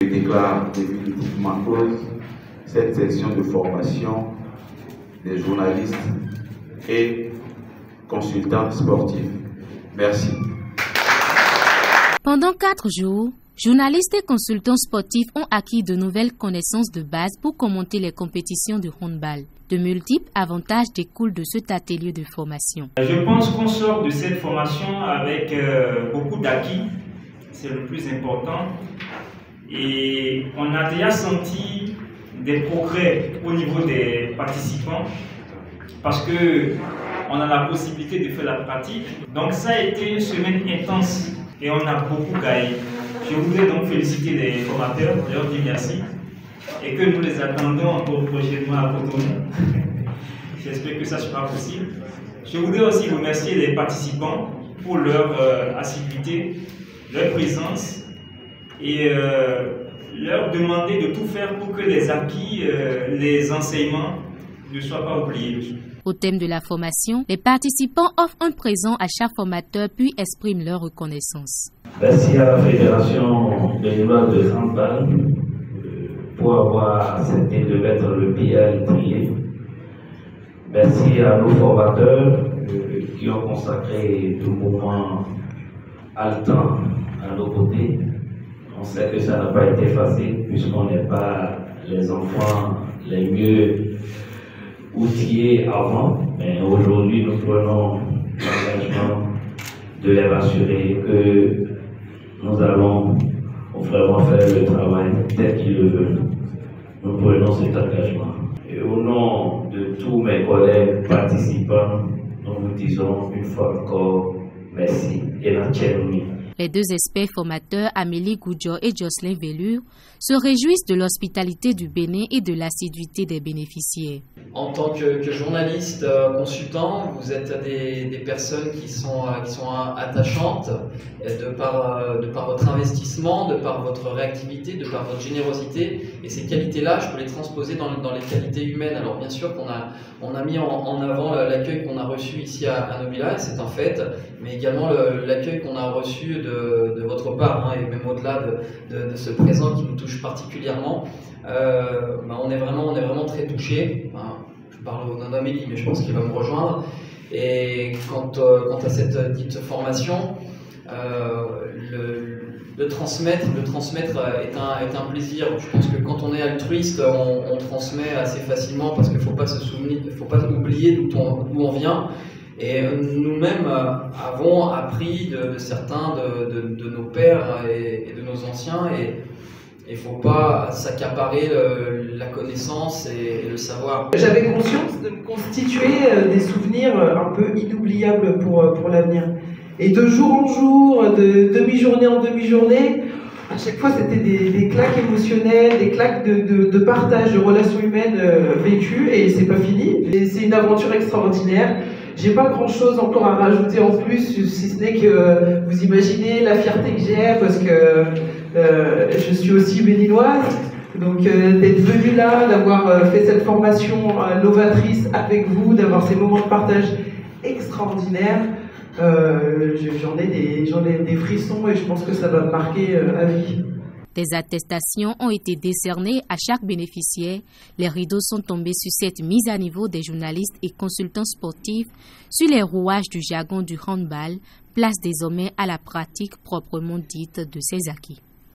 Je déclare définitivement close cette session de formation des journalistes et consultants sportifs. Merci. Pendant 4 jours, journalistes et consultants sportifs ont acquis de nouvelles connaissances de base pour commenter les compétitions de handball. De multiples avantages découlent de cet atelier de formation. Je pense qu'on sort de cette formation avec beaucoup d'acquis, c'est le plus important. Et on a déjà senti des progrès au niveau des participants parce qu'on a la possibilité de faire la pratique. Donc ça a été une semaine intense et on a beaucoup gagné. Je voudrais donc féliciter les formateurs, leur dire merci et que nous les attendons encore prochainement à Cotonou. J'espère que ça sera possible. Je voudrais aussi remercier les participants pour leur assiduité, leur présence et leur demander de tout faire pour que les acquis, les enseignements ne soient pas oubliés. Au thème de la formation, les participants offrent un présent à chaque formateur puis expriment leur reconnaissance. Merci à la Fédération béninoise de handball pour avoir accepté de mettre le pied à l'étrier. Merci à nos formateurs qui ont consacré tout moment haletants à nos côtés. On sait que ça n'a pas été facile puisqu'on n'est pas les enfants les mieux outillés avant, mais aujourd'hui nous prenons l'engagement de les rassurer que nous allons vraiment faire le travail tel qu'ils le veulent. Nous prenons cet engagement. Et au nom de tous mes collègues participants, nous vous disons une fois encore merci et la tchénoumi. Les 2 experts formateurs, Amélie Goudjo et Jocelyn Velure, se réjouissent de l'hospitalité du Bénin et de l'assiduité des bénéficiaires. En tant que journaliste consultant, vous êtes des personnes qui sont attachantes de par votre investissement, de par votre réactivité, de par votre générosité. Et ces qualités-là, je peux les transposer dans les qualités humaines. Alors bien sûr qu'on a mis en avant l'accueil qu'on a reçu ici à Nobila, c'est un fait, mais également l'accueil qu'on a reçu de votre part, et même au-delà de ce présent qui nous touche particulièrement. On est vraiment très touchés. Je parle au nom d'Amélie, mais je pense qu'il va me rejoindre. Et quant à cette dite formation, le transmettre est un plaisir. Je pense que quand on est altruiste, on transmet assez facilement parce qu'il ne faut pas oublier d'où on vient. Et nous-mêmes avons appris de certains de nos pères et de nos anciens, et il ne faut pas s'accaparer la connaissance et le savoir. J'avais conscience de me constituer des souvenirs un peu inoubliables pour l'avenir. Et de jour en jour, de demi-journée en demi-journée, à chaque fois c'était des claques émotionnelles, des claques de partage, de relations humaines vécues, et c'est pas fini. Et c'est une aventure extraordinaire. J'ai pas grand chose encore à rajouter en plus, si ce n'est que vous imaginez la fierté que j'ai, parce que je suis aussi béninoise, donc d'être venue là, d'avoir fait cette formation novatrice avec vous, d'avoir ces moments de partage extraordinaires, j'en ai des frissons et je pense que ça va me marquer à vie. Des attestations ont été décernées à chaque bénéficiaire. Les rideaux sont tombés sur cette mise à niveau des journalistes et consultants sportifs sur les rouages du jargon du handball, place désormais à la pratique proprement dite de ces acquis.